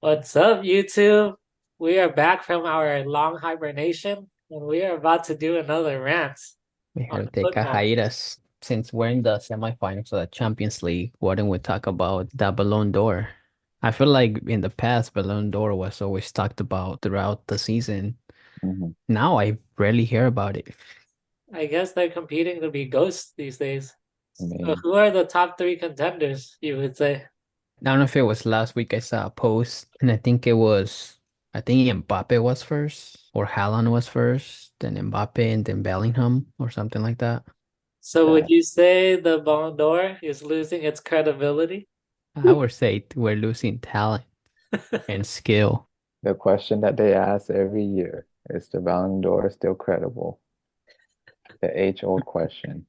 What's up, YouTube? We are back from our long hibernation and we are about to do another rant We on had to take a football. hiatus since we're in the semifinals of the Champions League. Why don't we talk about the Ballon d'Or? I feel like in the past, Ballon d'Or was always talked about throughout the season. Mhm. Now I rarely hear about it. I guess they're competing to be ghosts these days. I So mean, who are the top three contenders, you would say? I don't know if it was last week I saw a post, and I think Mbappe was first, or Haaland was first, then Mbappe, and then Bellingham, or something like that. So would that you say the Ballon d'Or is losing its credibility? I would say we're losing talent and skill. the question that they ask every year is the Ballon d'Or still credible? The age-old question.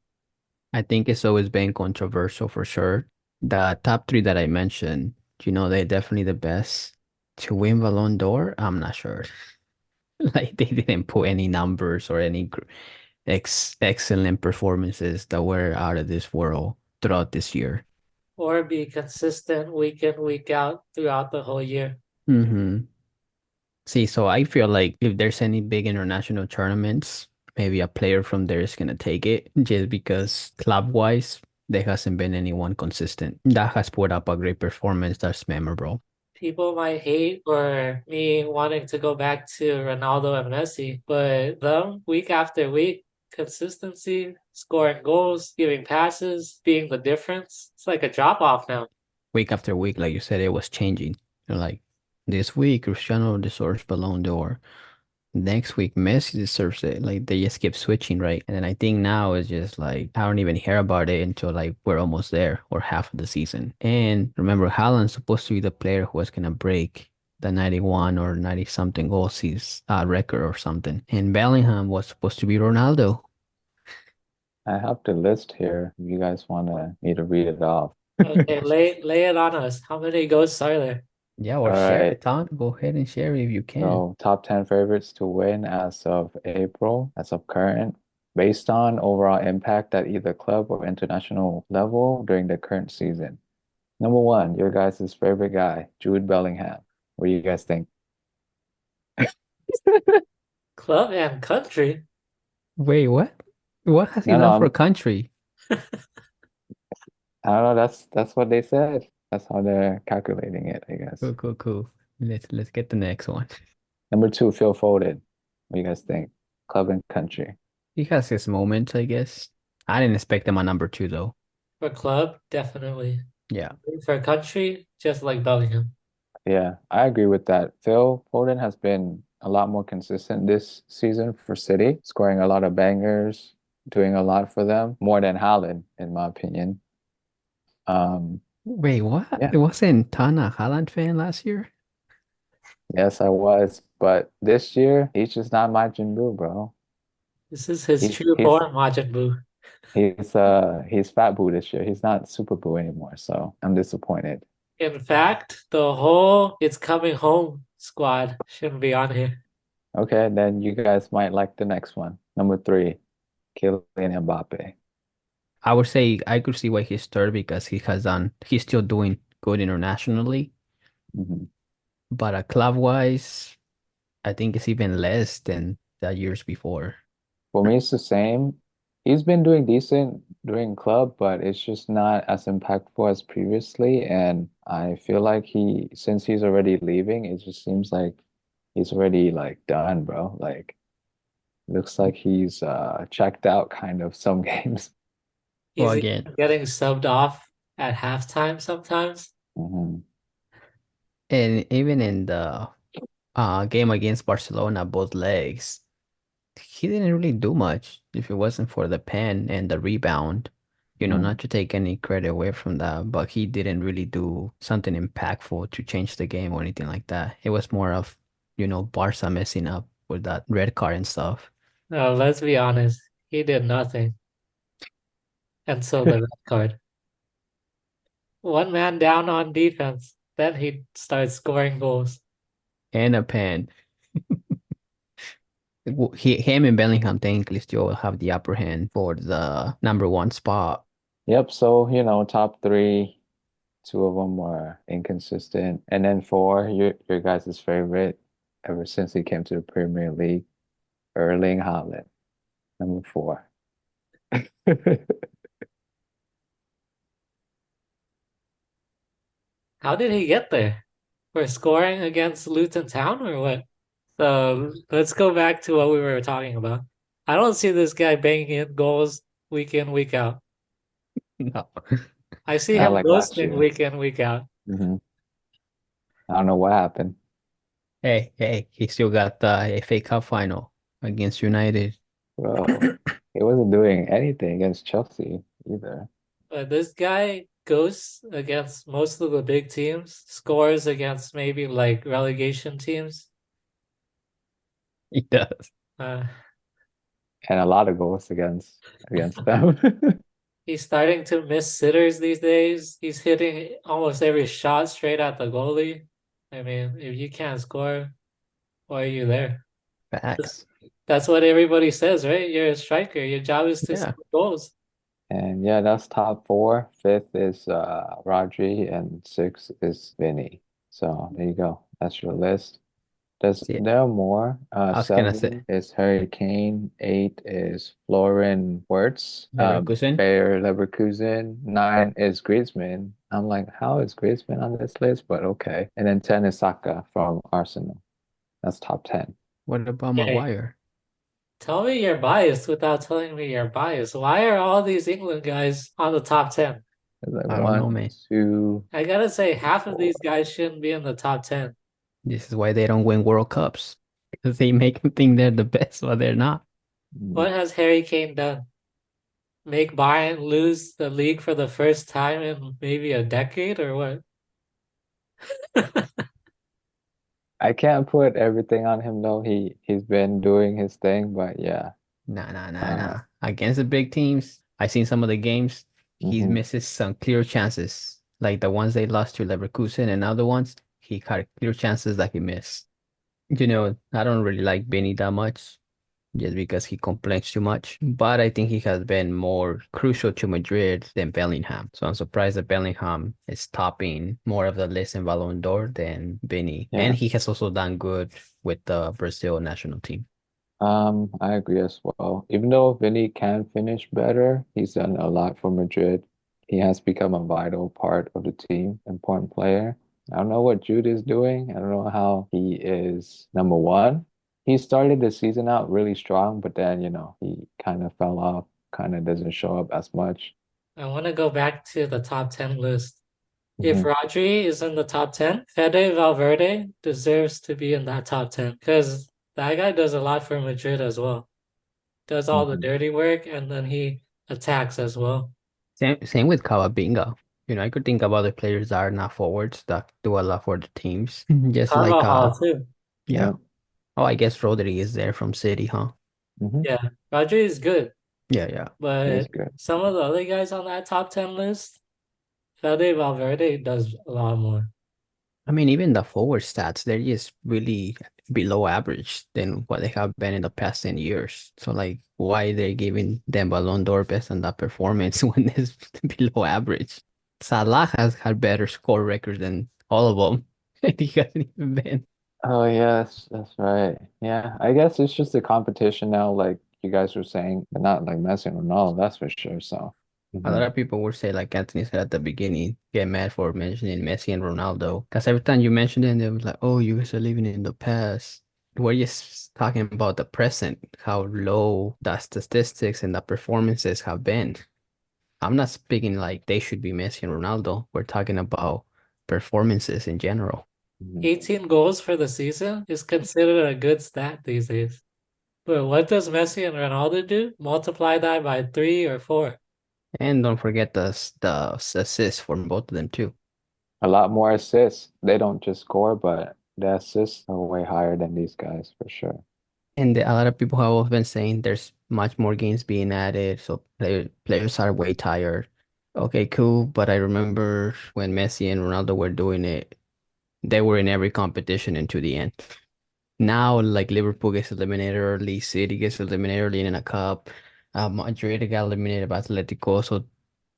I think it's always been controversial for sure. The top three that I mentioned, they're definitely the best. To win Ballon d'Or, I'm not sure. Like they didn't put any numbers or any excellent performances that were out of this world throughout this year. Or be consistent week in, week out throughout the whole year? Hmm. See, so I feel like if there's any big international tournaments, maybe a player from there is gonna take it just because club-wise, there hasn't been anyone consistent that has put up a great performance that's memorable. People might hate or me wanting to go back to Ronaldo and Messi, but them week after week, consistency, scoring goals, giving passes, being the difference. It's like a drop off now. Week after week, like you said, it was changing. Like this week, Cristiano deserves Ballon d'Or. Next week, Messi deserves it. Like they just keep switching, right? And then I think now it's just like I don't even hear about it until like we're almost there or half of the season. And remember, Haaland's supposed to be the player who was gonna break the 91 or 90 something goals record or something. And Bellingham was supposed to be Ronaldo. I have the list here if you guys want me to read it off. Okay, lay it on us. How many ghosts are there? Yeah, All or share right. it, Tom. Go ahead and share it if you can. So, top 10 favorites to win as of April, as of current, based on overall impact at either club or international level during the current season. Number one, your guys' favorite guy, Jude Bellingham. What do you guys think? Club and country. Wait, what? What has he No, no, done for a country? I don't know. That's what they said. That's how they're calculating it, I guess. Cool, cool, cool. Let's get the next one. Number two, Phil Foden. What do you guys think? Club and country. He has his moments, I guess. I didn't expect him on number two though. For club, definitely. Yeah. For country, just like Bellingham. Yeah, I agree with that. Phil Foden has been a lot more consistent this season for City, scoring a lot of bangers, doing a lot for them, more than Haaland, in my opinion. Um, Wait, what? yeah, It wasn't Tana Haaland fan last year? yes, I was, but this year he's just not Majin Buu, bro. This is his He's true he's form, Majin Buu. he's Fat Buu this year. He's not Super Buu anymore, so I'm disappointed. In fact, the whole It's Coming Home squad shouldn't be on here. Okay, then you guys might like the next one. Number three, Kylian Mbappe. I would say I could see why he's third because he's still doing good internationally. Mhm. But club wise, I think it's even less than the years before. For me, it's the same. He's been doing decent during club, but it's just not as impactful as previously. And I feel like since he's already leaving, it just seems like he's already like done, bro. Like looks like he's checked out kind of some games. Well, He's again, even getting subbed off at halftime sometimes. Hmm. and even in the game against Barcelona, both legs, he didn't really do much if it wasn't for the pen and the rebound. Hmm. Not to take any credit away from that, but he didn't really do something impactful to change the game or anything like that. It was more of, Barca messing up with that red card and stuff. No, let's be honest. He did nothing. And so the red card. One man down on defense. Then he starts scoring goals. And a pen. Him and Bellingham technically still will have the upper hand for the number one spot. Yep. So, top three. Two of them were inconsistent. And then four, your guys' favorite ever since he came to the Premier League, Erling Haaland, number four. How did he get there? For scoring against Luton Town or what? So let's go back to what we were talking about. I don't see this guy banging in goals week in, week out. No. I see Not him like last ghosting year. week in, week out. Hmm. I don't know what happened. Hey, he still got the FA Cup final against United. Bro, he wasn't doing anything against Chelsea either. But this guy ghosts against most of the big teams, scores against maybe like relegation teams. He does. Uh, And a lot of goals against them. he's starting to miss sitters these days. He's hitting almost every shot straight at the goalie. I mean, if you can't score, why are you there? Facts. That's what everybody says, right? You're a striker. Your job is to Yeah. score goals. And yeah, that's top four. Fifth is Rodri, and sixth is Vinny. So there you go. That's your list. See, There are more? I was gonna say Seven is Harry Kane. Eight is Florian Wirtz. Leverkusen. Bayer Leverkusen. Nine is Griezmann. I'm like, how is Griezmann on this list? But okay. And then 10 is Saka from Arsenal. That's top 10. What about Okay, Maguire? tell me you're biased without telling me you're biased. Why are all these England guys on the top 10? It's like I don't know, one, man. two, I gotta say, half of four. these guys shouldn't be in the top 10. This is why they don't win World Cups. Because they make them think they're the best, but they're not. Mm. What has Harry Kane done? Make Bayern lose the league for the first time in maybe a decade or what? I can't put everything on him though. He's been doing his thing, but yeah. Uh, Nah. Against the big teams, I seen some of the games. He mhm. misses some clear chances, like the ones they lost to Leverkusen and other ones. He had clear chances that he missed. I don't really like Benny that much, just because he complains too much. But I think he has been more crucial to Madrid than Bellingham. So I'm surprised that Bellingham is topping more of the list in Ballon d'Or than Benny. And Yeah. he has also done good with the Brazil national team. I agree as well. Even though Vinny can finish better, he's done a lot for Madrid. He has become a vital part of the team, important player. I don't know what Jude is doing. I don't know how he is number one. He started the season out really strong, but then, he kind of fell off, kind of doesn't show up as much. I want to go back to the top 10 list. If Hmm. Rodri is in the top 10, Fede Valverde deserves to be in that top 10 because that guy does a lot for Madrid as well. Does all the Hmm. dirty work and then he attacks as well. Same with Cavavinga. I could think of other players that are not forwards that do a lot for the teams. Just like Carvajal too. yeah. Yeah. Oh, I guess Rodri is there from City, huh? Hmm. Yeah, Rodri is good, Yeah. He's but good. some of the other guys on that top 10 list, Fede Valverde does a lot more. I mean, even the forward stats, they're just really below average than what they have been in the past 10 years. So, like, why they're giving them Ballon d'Or based on that performance when it's below average? Salah has had better score records than all of them. And he hasn't even been. Oh, yes, that's right. Yeah, I guess it's just a competition now, like you guys were saying, but not like Messi and Ronaldo, that's for sure. So, A lot mhm. of people would say, like Anthony said at the beginning, get mad for mentioning Messi and Ronaldo. Because every time you mention them, they was like, oh, you guys are living in the past. We're just talking about the present, how low the statistics and the performances have been. I'm not speaking like they should be Messi and Ronaldo. We're talking about performances in general. Mhm. 18 goals for the season is considered a good stat these days. But what does Messi and Ronaldo do? Multiply that by three or four. And don't forget the assists from both of them too. A lot more assists. They don't just score, but the assists are way higher than these guys for sure. And a lot of people have also been saying there's much more games being added, so players are way tired. Okay, cool, but I remember when Messi and Ronaldo were doing it, they were in every competition into the end. Now, like Liverpool gets eliminated early, City gets eliminated early in a cup, Madrid got eliminated by Atletico, so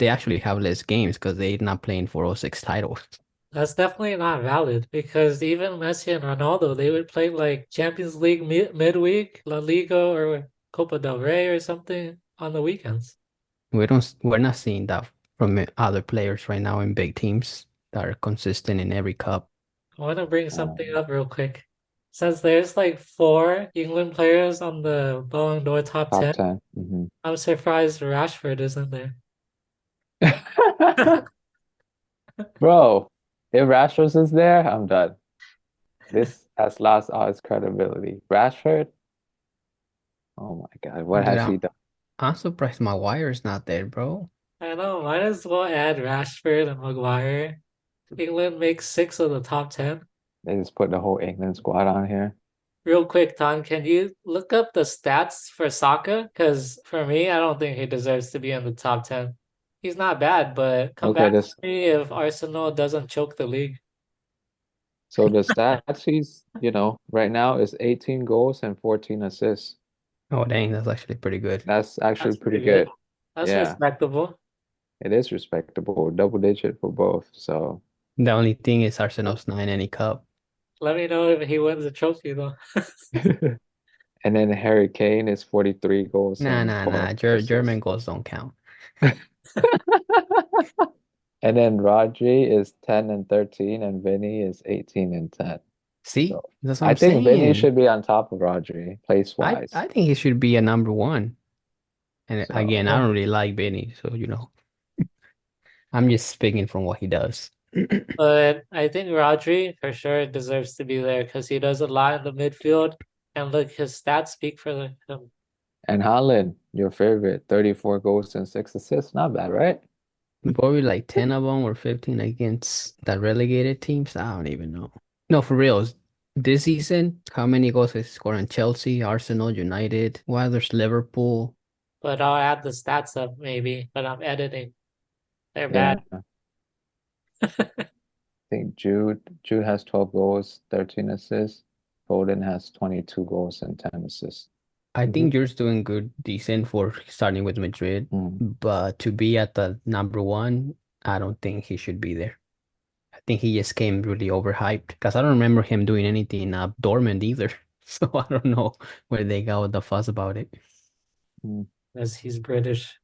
they actually have less games because they're not playing for all six titles. That's definitely not valid because even Messi and Ronaldo, they would play like Champions League midweek, La Liga, or Copa del Rey or something on the weekends. We're not seeing that from other players right now in big teams that are consistent in every cup. I want to bring something Um, up real quick. Since there's like four England players on the Ballon d'Or top top 10, 10. Hmm. I'm surprised Rashford isn't there. Bro, if Rashford is there, I'm done. This has lost all its credibility. Rashford, oh my God, what Dude, has he done? I'm surprised Maguire's not there, bro. I know, might as well add Rashford and Maguire. England makes six of the top 10. They just put the whole England squad on here. Real quick, Tom, can you look up the stats for Saka? Because for me, I don't think he deserves to be in the top 10. He's not bad, but come Okay, back to this me if Arsenal doesn't choke the league. so the stats he's, right now is 18 goals and 14 assists. Oh, dang, that's actually pretty good. That's actually That's pretty pretty good. good. That's Yeah, respectable. it is respectable, double digit for both. So, The only thing is Arsenal's not in any cup. Let me know if he wins the trophy, though. and then Harry Kane is 43 goals Nah, and nah, 12 nah. German assists. goals don't count. And then Rodri is 10 and 13, and Vinny is 18 and 10. See, So that's what I I'm think Vinny saying. should be on top of Rodri, place I wise. I think he should be a number one. And again, So, I Yeah. don't really like Benny, so I'm just speaking from what he does. But I think Rodri for sure deserves to be there because he does a lot in the midfield. And look, his stats speak for him. and Haaland, your favorite, 34 goals and 6 assists. Not bad, right? Probably like 10 of them or 15 against the relegated teams. I don't even know. No, for real. This season, how many goals has he scored on Chelsea, Arsenal, United, while there's Liverpool? But I'll add the stats up maybe, but I'm editing. They're bad. Yeah. I think Jude has 12 goals, 13 assists. Foden has 22 goals and 10 assists. I Hmm. think you're doing good, decent for starting with Madrid, Mm. but to be at the number one, I don't think he should be there. I think he just came really overhyped because I don't remember him doing anything Dortmund either. So I don't know where they got with the fuss about it. Mm. As he's British.